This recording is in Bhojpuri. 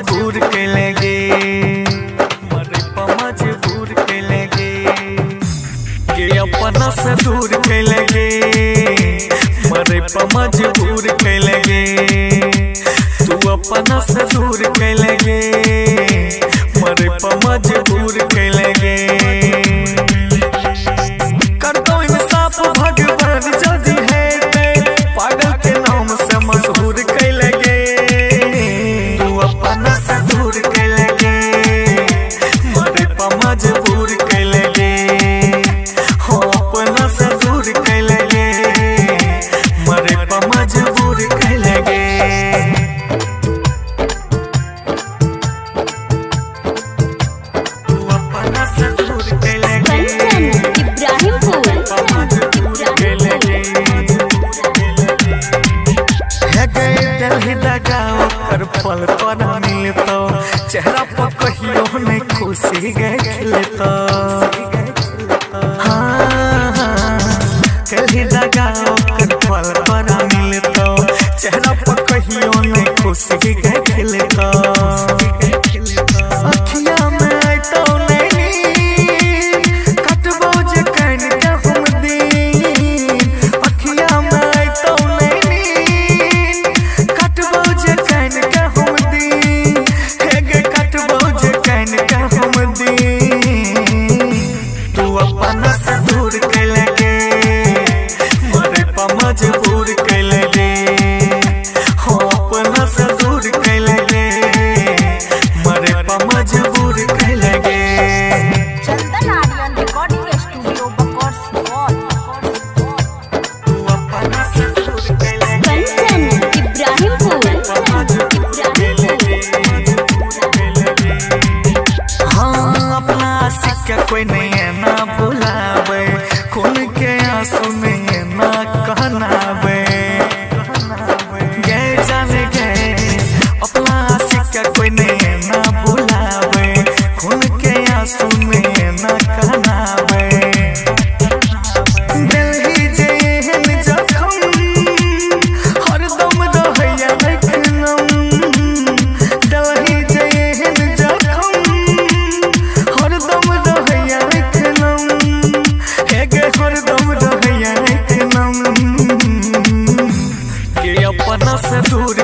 मजबूर कैलेगे, मरे पे मजबूर कैलेगे, के अपना से दूर कैलेगे, मरे पे मजबूर कैलेगे, तू अपना से दूर कैलेगे, मरे पे मजबूर कैलेगे। कर दो इंसाफ भगवान जदी है ते, पागल के नाम से मशहूर कैलेगे, तू अपना से दूर कैलेगे, मरे पे मजबूर कैलेगे, हो अपना से दूर कैलेगे, मरे पे मजबूर कैलेगे। कर फल तोरा मिलतो, चेहरा पर कहियो नहीं खुशी गए खिलतो, कहीं लगाओ कर फल तोरा मिलतो, चेहरा पर कहियो नहीं खुशी गए खिलतो। अखिया में आइतो नहीं कटबो जे कान के हम दिन, अखिया में आइतो नहीं कटबो जे कान के हम दिन, हेगे कटबो जे कान के हम दिन, तू अपना से दूर कैलेगे, मरे पे मजबूर कैलेगे, हो अपना से दूर कैलेगे, मरे पे मजबूर कैलेगे। चंदन आर्यन रिकॉर्डिंग स्टूडियो बकौर तू अपना से दूर कैलेगे, हाँ अपना सिक्का कोई नहीं है ना भुलावे, खून के आंसू में है ना कहनावे, गए जाने गए अपना सिक्का कोई नहीं है ना भुलावे, खून के आंसू में है ना कहनावे। दिल्ली जेहन जखम हरदम रहैया देखलम, दिल्ली जेहन जखम हरदम रहैया देखलम, हेगे हरदम रहैया देखलम, के अपना से दूर